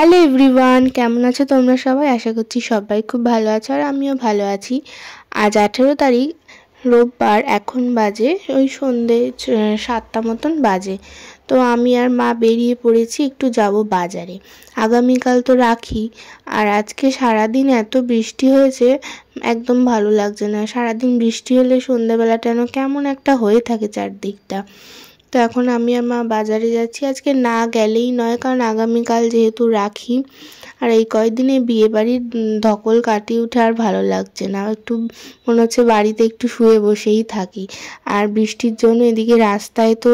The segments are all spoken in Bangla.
হ্যালো এভরিওয়ান, কেমন আছো তোমরা সবাই? আশা করছি সবাই খুব ভালো আছো আর আমিও ভালো আছি। আজ 18 তারিখ রোববার, এখন বাজে ওই সন্ধে 7টা মতন বাজে। তো আমি আর মা বেরিয়ে পড়েছি, একটু যাব বাজারে। আগামীকাল তো রাখি। আর আজকে সারাদিন এত বৃষ্টি হয়েছে, একদম ভালো লাগছে না। সারাদিন বৃষ্টি হলে সন্ধ্যেবেলাটা যেন কেমন একটা হয়ে থাকে চারদিকটা। তো এখন আমি আর মা বাজারে যাচ্ছি। আজকে না গেলেই নয়, কারণ আগামীকাল যেহেতু রাখি। আর এই কয়েকদিনে বিয়েবাড়ির ধকল কাটিয়ে উঠে আর ভালো লাগছে না। একটু মনে হচ্ছে বাড়িতে একটু শুয়ে বসেই থাকি। আর বৃষ্টির জন্য এদিকে রাস্তায় তো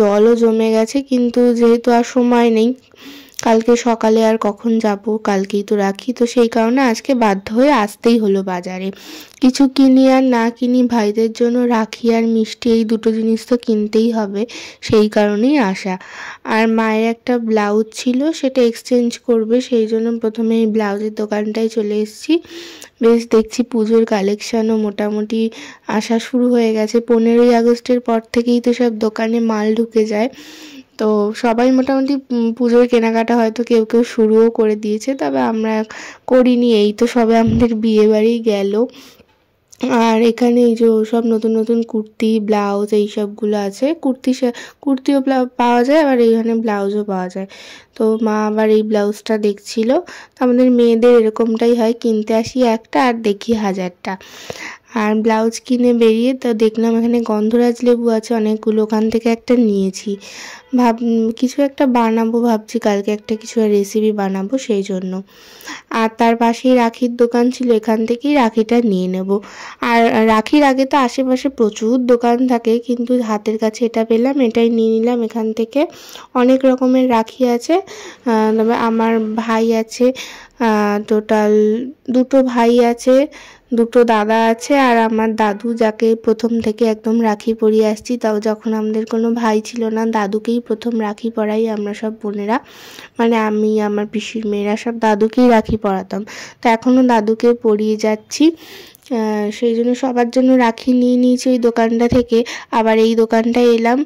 জলও জমে গেছে, কিন্তু যেহেতু আর সময় নেই, কালকে সকালে আর কখন যাব, কালকেই তো রাখি। তো সেই কারণে আজকে বাধ্য হয়ে আসতেই হলো বাজারে। কিছু কিনি আর না কিনি, ভাইদের জন্য রাখি আর মিষ্টি এই দুটো জিনিস তো কিনতেই হবে, সেই কারণেই আসা। আর মায়ের একটা ব্লাউজ ছিল, সেটা এক্সচেঞ্জ করবে, সেই জন্য প্রথমে এই ব্লাউজের দোকানটায় চলে এসেছি। বেশ দেখছি পুজোর কালেকশানও মোটামুটি আসা শুরু হয়ে গেছে। 15ই আগস্টের পর থেকেই তো সব দোকানে মাল ঢুকে যায়। তো সবাই মোটামুটি পুজোর কেনাকাটা হয়তো কেউ কেউ শুরুও করে দিয়েছে, তবে আমরা করিনি। এই তো সবে আমাদের বিয়েবাড়ি গেল। আর এখানে এই যে সব নতুন নতুন কুর্তি, ব্লাউজ এই সবগুলো আছে। কুর্তিও পাওয়া যায়, আবার এইখানে ব্লাউজও পাওয়া যায়। তো মা আবার এই ব্লাউজটা দেখছিল। আমাদের মেয়েদের এরকমটাই হয়, কিনতে আসি একটা আর দেখি হাজারটা। আর ব্লাউজ কিনে বেরিয়ে তো দেখলাম এখানে গন্ধরাজ লেবু আছে অনেকগুলো, ওখান থেকে একটা নিয়েছি। কিছু একটা বানাবো ভাবছি, কালকে একটা কিছু রেসিপি বানাবো সেই জন্য। আর তার পাশেই রাখির দোকান ছিল, এখান থেকেই রাখিটা নিয়ে নেব। আর রাখির আগে তো আশেপাশে প্রচুর দোকান থাকে, কিন্তু হাতের কাছে এটা পেলাম, এটাই নিয়ে নিলাম এখান থেকে। অনেক রকমের রাখি আছে। তবে আমার ভাই আছে, টোটাল দুটো ভাই আছে, দুটো দাদা আছে, আর আমার দাদু, যাকে প্রথম থেকে একদম রাখি পরিয়ে আসছি। তাও যখন আমাদের কোনো ভাই ছিল না, দাদুকেই প্রথম রাখি পরাই আমরা সব বোনেরা। আমি, আমার পিসির মেয়েরা সব দাদুকেই রাখি পরাতাম। তো এখনও দাদুকে পরিয়ে যাচ্ছি। সেই জন্য সবার জন্য রাখি নিয়ে নিয়েছি ওই দোকানটা থেকে। আবার এই দোকানটায় এলাম,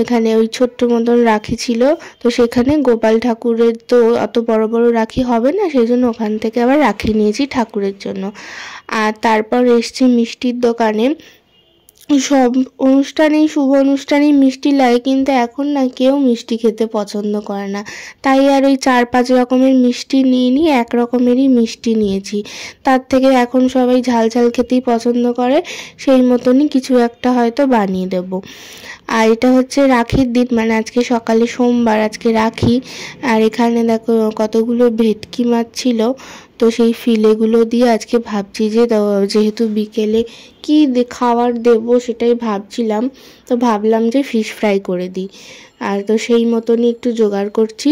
এখানে ওই ছোট্ট মতন রাখি ছিল। তো সেখানে গোপাল ঠাকুরের তো অত বড় বড় রাখি হবে না, সেই জন্য ওখান থেকে আবার রাখি নিয়েছি ঠাকুরের জন্য। আর তারপর এসছি মিষ্টির দোকানে। সব অনুষ্ঠানেই, শুভ অনুষ্ঠানেই মিষ্টি লাগে, কিন্তু এখন না কেউ মিষ্টি খেতে পছন্দ করে না। তাই আর ওই 4-5 রকমের মিষ্টি নিয়ে এক রকমেরই মিষ্টি নিয়েছি। তার থেকে এখন সবাই ঝাল ঝাল খেতেই পছন্দ করে, সেই মতনই কিছু একটা হয়তো বানিয়ে দেব। আর এটা হচ্ছে রাখির দিন, আজকে সকালে সোমবার, আজকে রাখি। আর এখানে দেখো কতগুলো ভেটকি মাছ ছিল। তো সেই ফিলেগুলো দিয়ে আজকে ভাবছি যে যেহেতু বিকেলে কি খাবার দেব সেটাই ভাবছিলাম। তো ভাবলাম যে ফিশ ফ্রাই করে দিই। আর তো সেই মতনই একটু জোগাড় করছি।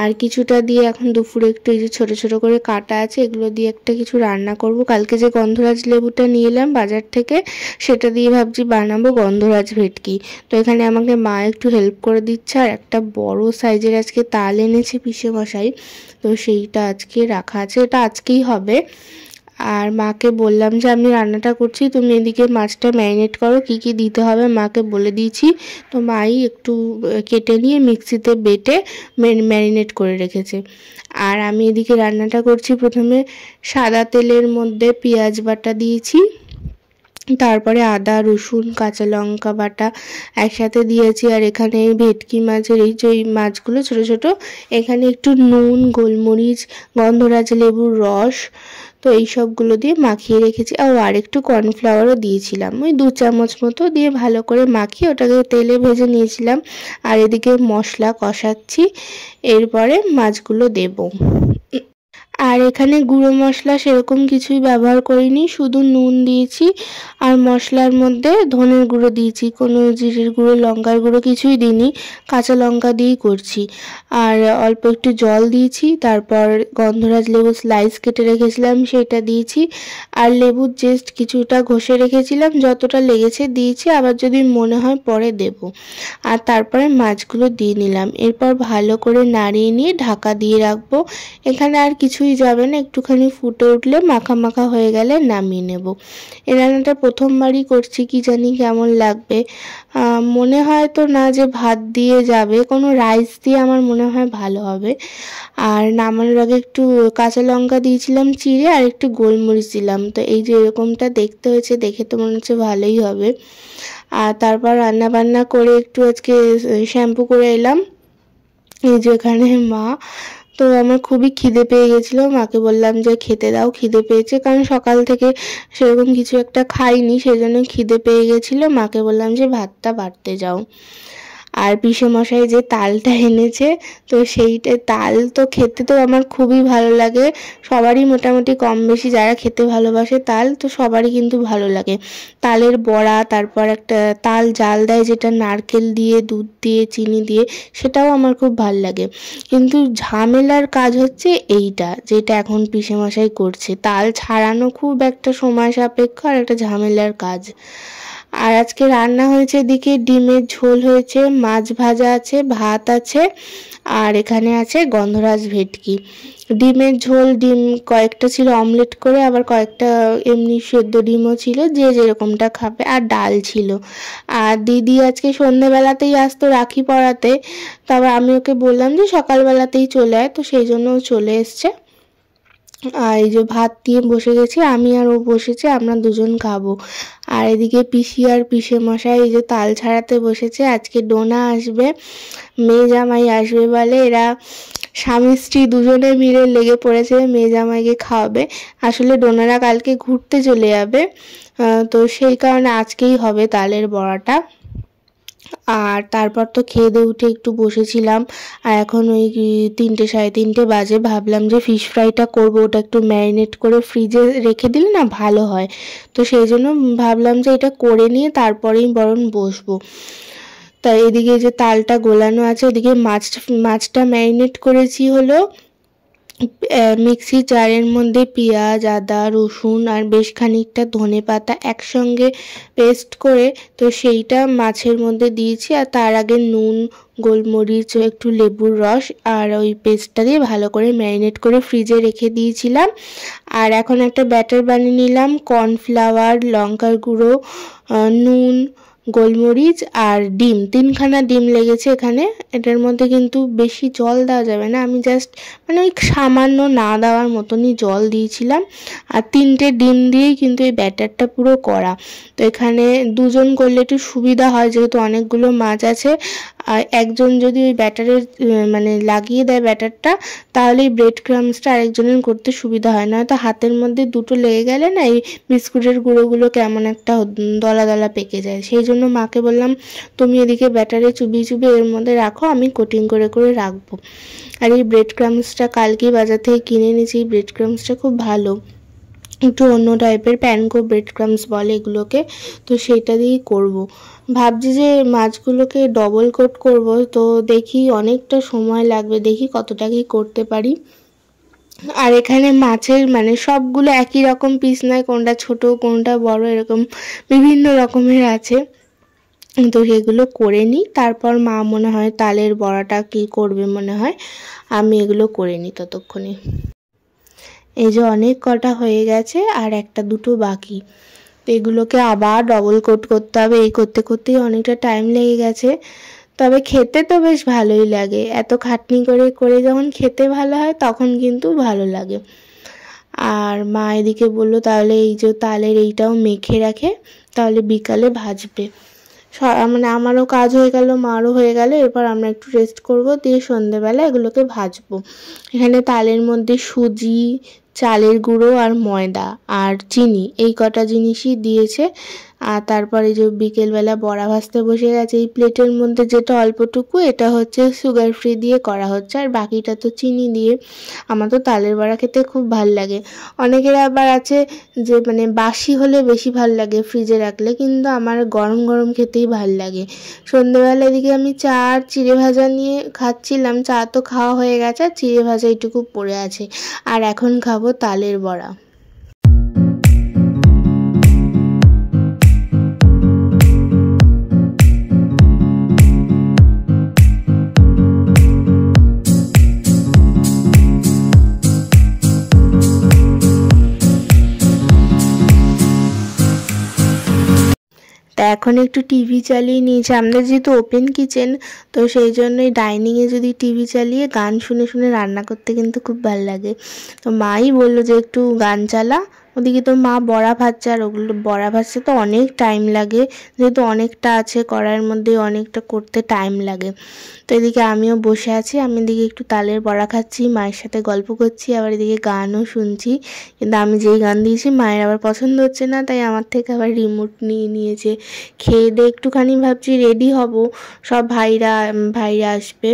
আর কিছুটা দিয়ে এখন দুপুরে একটু এই যে ছোটো ছোটো করে কাটা আছে, এগুলো দিয়ে একটা কিছু রান্না করব। কালকে যে গন্ধরাজ লেবুটা নিয়ে এলাম বাজার থেকে, সেটা দিয়ে ভাবছি বানাবো গন্ধরাজ ভেটকি। তো এখানে আমাকে মা একটু হেল্প করে দিচ্ছে। আর একটা বড় সাইজের আজকে তাল এনেছে পিসে মশাই, তো সেইটা আজকে রাখা আছে, এটা আজকেই হবে। আর মাকে বললাম যে আমি রান্নাটা করছি, তুমি এদিকে মাছটা ম্যারিনেট করো, কি কি দিতে হবে মাকে বলে দিয়েছি। তো মাই একটু কেটে নিয়ে মিক্সিতে বেটে ম্যারিনেট করে রেখেছে। আর আমি এদিকে রান্নাটা করছি। প্রথমে সাদা তেলের মধ্যে পেঁয়াজ বাটা দিয়েছি, তারপরে আদা, রসুন, কাঁচা লঙ্কা বাটা একসাথে দিয়েছি। আর এখানে ভেটকি মাছের এই যে মাছগুলো ছোটো ছোটো, এখানে একটু নুন, গোলমরিচ, গন্ধরাজ লেবুর রস, তো এই সবগুলো দিয়ে মাখিয়ে রেখেছি। আর একটু কর্নফ্লাওয়ারও দিয়েছিলাম, ওই 2 চামচ মতো দিয়ে ভালো করে মাখিয়ে ওটাকে তেলে ভেজে নিয়েছিলাম। আর এদিকে মশলা কষাচ্ছি, এরপরে মাছগুলো দেবো। আর এখানে গুঁড়ো মশলা সেরকম কিছুই ব্যবহার করিনি, শুধু নুন দিয়েছি। আর মশলার মধ্যে ধনের গুঁড়ো দিয়েছি, কোনো জিরের গুঁড়ো, লঙ্কার গুঁড়ো কিছুই দিইনি, কাঁচা লঙ্কা দিয়েই করছি। আর অল্প একটু জল দিয়েছি। তারপর গন্ধরাজ লেবু স্লাইস কেটে রেখেছিলাম সেটা দিয়েছি। আর লেবুর জেস্ট কিছুটা ঘষে রেখেছিলাম, যতটা লেগেছে দিয়েছি, আবার যদি মনে হয় পরে দেব। আর তারপরে মাছগুলো দিয়ে নিলাম। এরপর ভালো করে নাড়িয়ে নিয়ে ঢাকা দিয়ে রাখবো। এখানে আর কিছুই কিছুই যাবে না, একটুখানি ফুটে উঠলে মাখা মাখা হয়ে গেলে নামিয়ে নেব। এই রান্নাটা প্রথমবারই করছি, কি জানি কেমন লাগবে। মনে হয় তো না যে ভাত দিয়ে যাবে, কোনো রাইস দিয়ে আমার মনে হয় ভালো হবে। আর নামানোর আগে একটু কাঁচা লঙ্কা দিয়েছিলাম চিড়ে, আর একটু গোলমরিচ দিলাম। তো এই যে এরকমটা দেখতে হয়েছে, দেখে তো মনে হচ্ছে ভালোই হবে। আর তারপর রান্না বান্না করে একটু আজকে শ্যাম্পু করে এলাম। এই যে এখানে মা, তো আমার খুবই খিদে পেয়ে গেছিলো, মাকে বললাম যে খেতে দাও, খিদে পেয়েছে, কারণ সকাল থেকে সেরকম কিছু একটা খাইনি, সেই জন্য খিদে পেয়ে গেছিলো। মাকে বললাম যে ভাতটা বাড়তে যাও। আর পিসেমশাই যে তালটা এনেছে, তো সেইটা তাল তো খেতে তো আমার খুবই ভালো লাগে, সবারই মোটামুটি কম বেশি যারা খেতে ভালোবাসে তাল, তো সবারই কিন্তু ভালো লাগে। তালের বড়া, তারপর একটা তাল জাল দেয় যেটা নারকেল দিয়ে, দুধ দিয়ে, চিনি দিয়ে, সেটাও আমার খুব ভালো লাগে। কিন্তু ঝামেলার কাজ হচ্ছে এইটা, যেটা এখন পিসেমশাই করছে, তাল ছাড়ানো খুব একটা সময় সাপেক্ষ আর একটা ঝামেলার কাজ। আর আজকে রান্না হয়েছে, এদিকে ডিমের ঝোল হয়েছে, মাছ ভাজা আছে, ভাত আছে, আর এখানে আছে গন্ধরাজ ভেটকি। ডিমের ঝোল, ডিম কয়েকটা ছিল অমলেট করে, আবার কয়েকটা এমনি সেদ্ধ ডিমও ছিল, যে যেরকমটা খাবে, আর ডাল ছিল। আর দিদি আজকে সন্ধেবেলাতেই আসতো রাখি পরাতে, তারপর আমি ওকে বললাম যে সকালবেলাতেই চলে আয়, তো সেই জন্য ও চলে এসছে। আর এই যে ভাত দিয়ে বসে গেছি, আমি আর ও বসেছে, আমরা দুজন খাবো। আর এদিকে পিসি আর পিসে মশাই এই যে তাল ছাড়াতে বসেছে। আজকে ডোনা আসবে, মেয়ে জামাই আসবে বলে, এরা স্বামী স্ত্রী দুজনে মিলে লেগে পড়েছে মেয়ে জামাইকে খাওয়াবে। আসলে ডোনারা কালকে ঘুরতে চলে যাবে, তো সেই কারণে আজকেই হবে তালের বড়াটা। আর তারপর তো খেয়ে দিয়ে উঠে একটু বসেছিলাম, আর এখন ওই 3টে 3:30 বাজে। ভাবলাম যে ফিশ ফ্রাইটা করবো, ওটা একটু ম্যারিনেট করে ফ্রিজে রেখে দিলে না ভালো হয়, তো সেই জন্য ভাবলাম যে এটা করে নিয়ে তারপরেই বরং বসবো। তাই এদিকে যে তালটা গোলানো আছে, ওদিকে মাছটা ম্যারিনেট করেছি হলো মিক্সি জারের মধ্যে পেঁয়াজ, আদা, রসুন আর বেশ খানিকটা ধনেপাতা একসঙ্গে পেস্ট করে, তো সেইটা মাছের মধ্যে দিয়েছি। আর তার আগে নুন, গোলমরিচ, একটু লেবুর রস আর ওই পেস্টটা দিয়ে ভালো করে ম্যারিনেট করে ফ্রিজে রেখে দিয়েছিলাম। আর এখন একটা ব্যাটার বানিয়ে নিলাম, কর্নফ্লাওয়ার, লঙ্কার গুঁড়ো, নুন, গোলমরিচ আর ডিম, 3খানা ডিম লেগেছে এখানে। এটার মধ্যে কিন্তু বেশি জল দেওয়া যাবে না, আমি জাস্ট মানে ওই সামান্য না দেওয়ার মতনই জল দিয়েছিলাম। আর 3টে ডিম দিয়েই কিন্তু এই ব্যাটারটা পুরো করা। তো এখানে দুজন করলে একটু সুবিধা হয়, যেহেতু অনেকগুলো মাছ আছে। আর একজন যদি ওই ব্যাটারের মানে লাগিয়ে দেয় ব্যাটারটা, তাহলে এই ব্রেড ক্রামসটা আরেকজনের করতে সুবিধা হয়, না তো হাতের মধ্যে দুটো লেগে গেলে না এই বিস্কুটের গুঁড়োগুলো কেমন একটা দলা দলা পেকে যায়। সেই জন্য মাকে বললাম তুমি এদিকে ব্যাটারে চুবিয়ে চুবিয়ে এর মধ্যে রাখো, আমি কোটিং করে করে রাখবো। আর এই ব্রেড ক্রামসটা কালকেই বাজার থেকে কিনে নিয়েছি, এই ব্রেড ক্রামসটা খুব ভালো, একটু অন্য টাইপের, প্যানকো ব্রেড ক্রামস বলে এগুলোকে, তো সেইটা দিয়েই করব। ভাবছি যে মাছগুলোকে ডবল কোট করব, তো দেখি অনেকটা সময় লাগবে, দেখি কতটা কি করতে পারি। আর এখানে মাছের মানে সবগুলো একই রকম পিস নয়, কোনটা ছোট কোনটা বড়, এরকম বিভিন্ন রকমের আছে, তো সেগুলো করে নিই। তারপর মা মনে হয় তালের বড়াটা কি করবে মনে হয়, আমি এগুলো করে নিই ততক্ষণে। এই যে অনেক কটা হয়ে গেছে, আর একটা দুটো বাকি, তো এগুলোকে আবার ডবল কোট করতে হবে। এই করতে করতেই অনেকটা টাইম লেগে গেছে, তবে খেতে তো বেশ ভালোই লাগে। এত খাটনি করে করে যখন খেতে ভালো হয় তখন কিন্তু ভালো লাগে। আর মা এদিকে বললো তাহলে এই যে তালের এইটাও মেখে রাখে, তাহলে বিকালে ভাজবে। মানে আমারও কাজ হয়ে গেল, মারও হয়ে গেল, এরপর আমরা একটু রেস্ট করব, দিয়ে সন্ধেবেলা এগুলোকে ভাজবো। এখানে তালের মধ্যে সুজি, চালের গুঁড়ো আর ময়দা আর চিনি, এই কটা জিনিসই দিয়েছে। আর তারপরে যে বিকেলবেলা বড়া ভাজতে বসে গেছে। এই প্লেটের মধ্যে যেটা অল্পটুকু, এটা হচ্ছে সুগার ফ্রি দিয়ে করা হচ্ছে, আর বাকিটা তো চিনি দিয়ে। আমার তো তালের বড়া খেতে খুব ভাল লাগে। অনেকের আবার আছে যে মানে বাসি হলে বেশি ভাল লাগে ফ্রিজে রাখলে, কিন্তু আমার গরম গরম খেতেই ভাল লাগে। সন্ধ্যেবেলা এদিকে আমি চা আর চিড়ে ভাজা নিয়ে খাচ্ছিলাম, চা তো খাওয়া হয়ে গেছে, আর চিড়ে ভাজা এইটুকু পড়ে আছে। আর এখন খাবো তালের বড়া। তা এখন একটু টিভি চালিয়ে নিয়েছি, আমাদের যেহেতু ওপেন কিচেন, তো সেই জন্যই ডাইনিংয়ে যদি টিভি চালিয়ে গান শুনে শুনে রান্না করতে কিন্তু খুব ভালো লাগে। তো মাই বললো যে একটু গান চালা। ওদিকে তো মা বড়া ভাজছে, আর ওগুলো বড়া ভাজতে তো অনেক টাইম লাগে, যেহেতু অনেকটা আছে কড়াইয়ের মধ্যে, অনেকটা করতে টাইম লাগে। তো এদিকে আমিও বসে আছি, আমি এদিকে একটু তালের বড়া খাচ্ছি, মায়ের সাথে গল্প করছি, আবার এদিকে গানও শুনছি। কিন্তু আমি যেই গান দিয়েছি মায়ের আবার পছন্দ হচ্ছে না, তাই আমার থেকে আবার রিমোট নিয়ে নিয়েছে। খেয়ে দিয়ে একটুখানি ভাবছি রেডি হব, সব ভাইরা আসবে,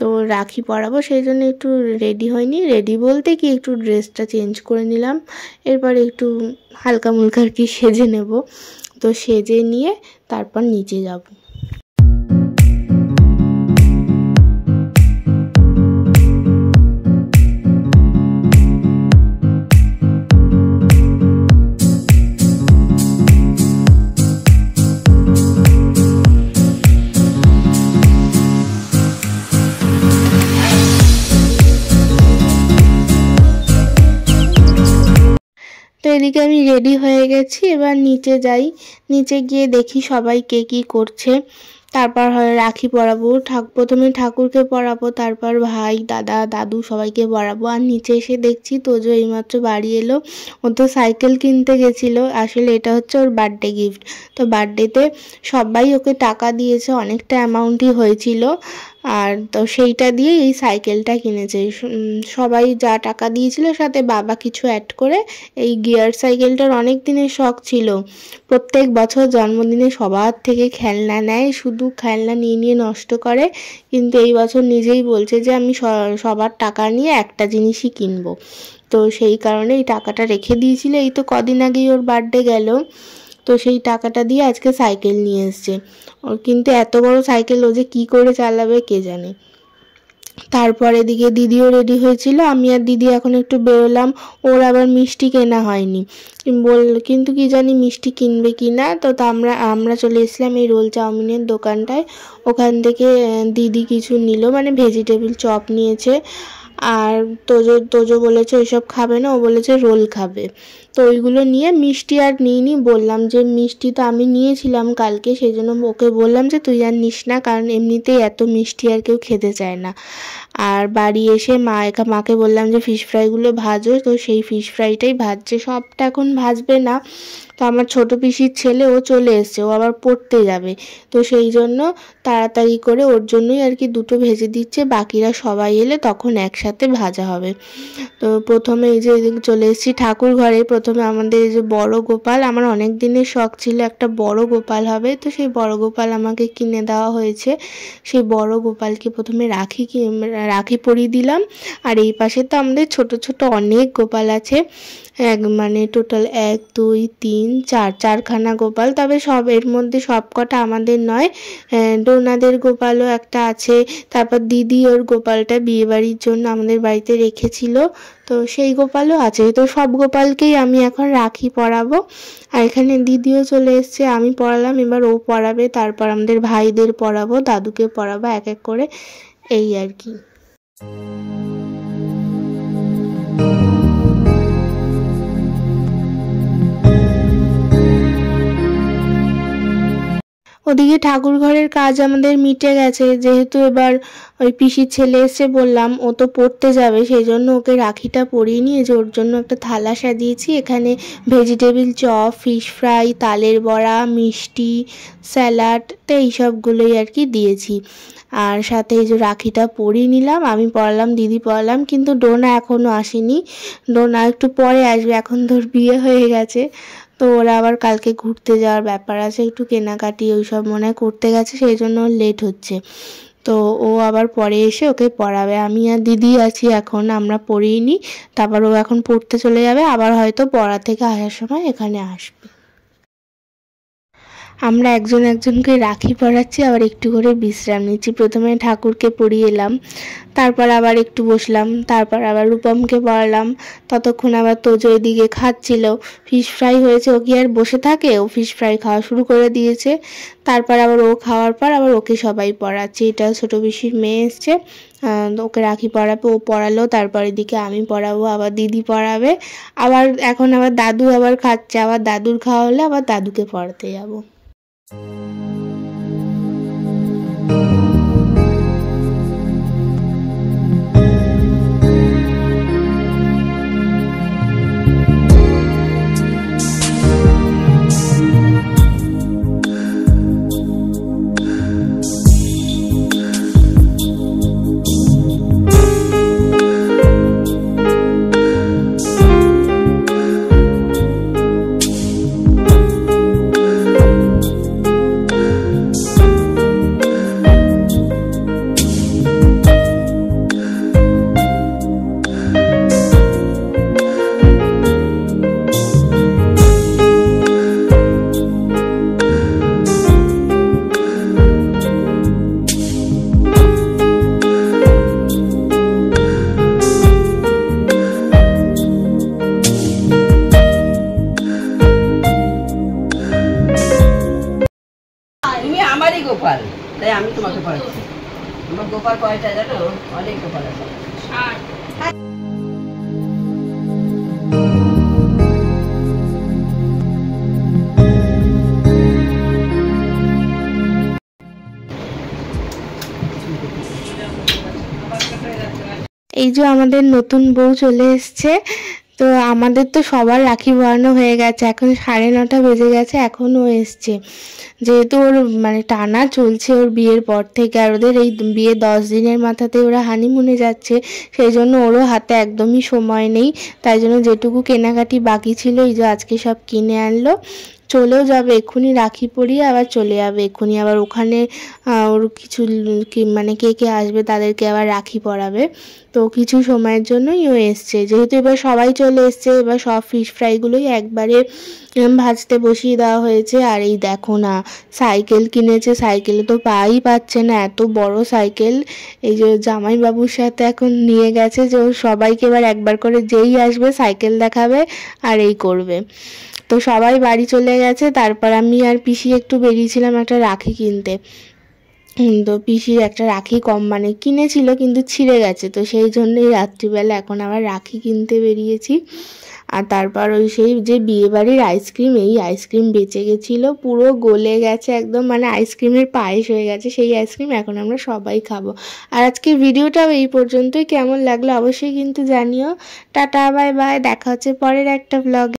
তো রাখি পরাবো, সেই জন্য একটু রেডি হয়নি। রেডি বলতে কি একটু ড্রেসটা চেঞ্জ করে নিলাম, এরপরে একটু হালকা মুলকা আর কি সেজে নেব। তো সেজে নিয়ে তারপর নিচে যাব। তো এদিকে আমি রেডি হয়ে গেছি, এবার নিচে যাই। নিচে গিয়ে দেখি সবাই কে কী করছে। তারপর হয় রাখি পরাবো, প্রথমে ঠাকুরকে পরাবো, তারপর ভাই, দাদা, দাদু সবাইকে পরাবো। আর নিচে এসে দেখছি তোজো এইমাত্র বাড়ি এলো। ও তো সাইকেল কিনতে গেছিলো, আসলে এটা হচ্ছে ওর বার্থডে গিফট। তো বার্থডেতে সবাই ওকে টাকা দিয়েছে, অনেকটা অ্যামাউন্টই হয়েছিল। আর তো সেইটা দিয়ে এই সাইকেলটা কিনেছে। সবাই যা টাকা দিয়েছিল সাথে বাবা কিছু অ্যাড করে। এই গিয়ার সাইকেলটার অনেক দিনের শখ ছিল, প্রত্যেক বছর জন্মদিনে সবার থেকে খেলনা নেয়, শুধু খেলনা নিয়ে নিয়ে নষ্ট করে। কিন্তু এই বছর নিজেই বলছে যে আমি সবার টাকা নিয়ে একটা জিনিসই কিনবো। তো সেই কারণে এই টাকাটা রেখে দিয়েছিল, এই তো কদিন আগেই ওর বার্থডে গেল। তো সেই টাকাটা দিয়ে আজকে সাইকেল নিয়ে এসছে। ওর কিন্তু এত বড় সাইকেল ও যে কী করে চালাবে কে জানে। তারপর এদিকে দিদিও রেডি হয়েছিল, আমি আর দিদি এখন একটু বেরোলাম। ওর আবার মিষ্টি কেনা হয়নি, কিন্তু কি জানি মিষ্টি কিনবে কি না। তো আমরা চলে এসেছিলাম এই রোল চাউমিনের দোকানটায়। ওখান থেকে দিদি কিছু নিল, মানে ভেজিটেবিল চপ নিয়েছে। আর তোজো বলেছে ওইসব খাবে না, ও বলেছে রোল খাবে। তো ওইগুলো নিয়ে মিষ্টি আর নিইনি, বললাম যে মিষ্টি তো আমি নিয়েছিলাম কালকে, সেই জন্য ওকে বললাম যে তুই আর নিস না, কারণ এমনিতেই এত মিষ্টি আর কেউ খেতে চায় না। আর বাড়ি এসে মাকে বললাম যে ফিশ ফ্রাইগুলো ভাজো, তো সেই ফিশ ফ্রাইটাই ভাজছে, সবটা এখন ভাজবে না। তো আমার ছোটো পিসির ছেলে ও চলে এসছে, ও আবার পড়তে যাবে, তো সেই জন্য তাড়াতাড়ি করে ওর জন্যই আর কি দুটো ভেজে দিচ্ছে, বাকিরা সবাই এলে তখন একসাথে ভাজা হবে। তো প্রথমে এই যে চলে এসেছি ঠাকুর ঘরে। প্রথমে আমাদের এই যে বড় গোপাল, আমার অনেক দিনের শখ ছিল একটা বড় গোপাল হবে, তো সেই বড় গোপাল আমাকে কিনে দেওয়া হয়েছে। সেই বড় গোপালকে প্রথমে রাখি পরিয়ে দিলাম। আর এই পাশে তো আমাদের ছোট ছোট অনেক গোপাল আছে, মানে টোটাল 1 2 3 4 4খানা গোপাল। তবে সব এর মধ্যে সব কটা আমাদের নয়, ডোনাদের গোপালও একটা আছে। তারপর দিদি ওর গোপালটা বিয়েবাড়ির জন্য আমাদের বাড়িতে রেখেছিল, তো সেই গোপালও আছে। তো সব গোপালকেই আমি এখন রাখি পরাবো। আর এখানে দিদিও চলে এসছে, আমি পরালাম, এবার ও পরাবে, তারপর আমাদের ভাইদের পরাবো, দাদুকে পরাবো এক এক করে, এই আর কি। ওদিকে ঠাকুর ঘরের কাজ আমাদের মিটে গেছে, যেহেতু এবার ওই পিসির ছেলে এসে বললাম, ও তো পড়তে যাবে, সেই জন্য ওকে রাখিটা পরিয়ে নিয়ে যে ওর জন্য একটা থালা সাজিয়েছি। এখানে ভেজিটেবিল চপ, ফিশ ফ্রাই, তালের বড়া, মিষ্টি, স্যালাড, তো এইসবগুলোই আর কি দিয়েছি। আর সাথে এই যে রাখিটা পরিয়ে নিলাম, আমি পরালাম, দিদি পরালাম, কিন্তু ডোনা এখনও আসেনি। ডোনা একটু পরে আসবে, এখন তোর বিয়ে হয়ে গেছে, তো ওরা আবার কালকে ঘুরতে যাওয়ার ব্যাপার আছে, একটু কেনাকাটি ওইসব মনে হয় করতে গেছে, সেই জন্য লেট হচ্ছে। তো ও আবার পরে এসে ওকে পড়াবে, আমি আর দিদি আছি এখন, আমরা পড়িয়ে নিই, তারপর ও এখন পড়তে চলে যাবে, আবার হয়তো পড়া থেকে আসার সময় এখানে আসবে। আমরা একজন একজনকে রাখি পরাচ্ছি, আবার একটু করে বিশ্রাম নিচ্ছি। প্রথমে ঠাকুরকে পরিয়ে এলাম, তারপর আবার একটু বসলাম, তারপর আবার রূপমকে পরালাম। ততক্ষণ আবার তোজো এদিকে খাচ্ছিল, ফিশ ফ্রাই হয়েছে, ও কি আর বসে থাকে, ও ফিশ ফ্রাই খাওয়া শুরু করে দিয়েছে। তারপর আবার ও খাওয়ার পর আবার ওকে সবাই পড়াচ্ছে। এটা ছোটো পিসির মেয়ে এসছে, ওকে রাখি পরাবে, ও পড়ালো, তারপর এদিকে আমি পড়াবো, আবার দিদি পড়াবে, আবার এখন আবার দাদু আবার খাচ্ছে, আবার দাদুর খাওয়া হলে আবার দাদুকে পড়াতে যাবো। গোপাল, তাই আমি তোমাকে পড়াচ্ছি। আমার গোপাল কয়টা জানো? অনেক গোপাল আছে। এই যে আমাদের নতুন বউ চলে এসছে। তো আমাদের তো সবার রাখি পরানো হয়ে গেছে, এখন 9:30 বেজে গেছে, এখনও এসছে। যেহেতু ওর মানে টানা চলছে ওর বিয়ের পর থেকে, আর ওদের এই বিয়ে 10 দিনের মাথাতে ওরা হানিমুনে যাচ্ছে, সেই জন্য ওরও হাতে একদমই সময় নেই। তাই জন্য যেটুকু কেনাকাটি বাকি ছিল এই যে আজকে সব কিনে আনলো। চলেও যাবে এক্ষুনি, রাখি পরিয়ে আবার চলে যাবে এক্ষুনি। আবার ওখানে ওর কিছু মানে কে কে আসবে তাদেরকে আবার রাখি পরাবে। তো কিছু সময়ের জন্যই ও এসছে, যেহেতু এবার সবাই চলে এসছে, এবার সব ফিশ ফ্রাইগুলোই একবারে ভাজতে বসিয়ে দেওয়া হয়েছে। আর এই দেখো না, সাইকেল কিনেছে, সাইকেলে তো পাই পাচ্ছে না, এত বড় সাইকেল। এই যে জামাইবাবুর সাথে এখন নিয়ে গেছে যে ও সবাইকে এবার একবার করে যেই আসবে সাইকেল দেখাবে আর এই করবে। তো সবাই বাড়ি চলে গেছে, তারপর আমি আর পিসি একটু বেরিয়েছিলাম একটা রাখি কিনতে। তো পিসির একটা রাখি কম মানে কিনেছিল কিন্তু ছিঁড়ে গেছে, তো সেই জন্যই রাত্রিবেলা এখন আবার রাখি কিনতে বেরিয়েছি। আর তারপর ওই সেই যে বিয়েবাড়ির আইসক্রিম, এই আইসক্রিম বেঁচে গেছিলো, পুরো গলে গেছে একদম, মানে আইসক্রিমের পায়েস হয়ে গেছে সেই আইসক্রিম, এখন আমরা সবাই খাবো। আর আজকের ভিডিওটাও এই পর্যন্তই। কেমন লাগলো অবশ্যই কিন্তু জানিও। টাটা, বাই বাই, দেখা হচ্ছে পরের একটা ব্লগে।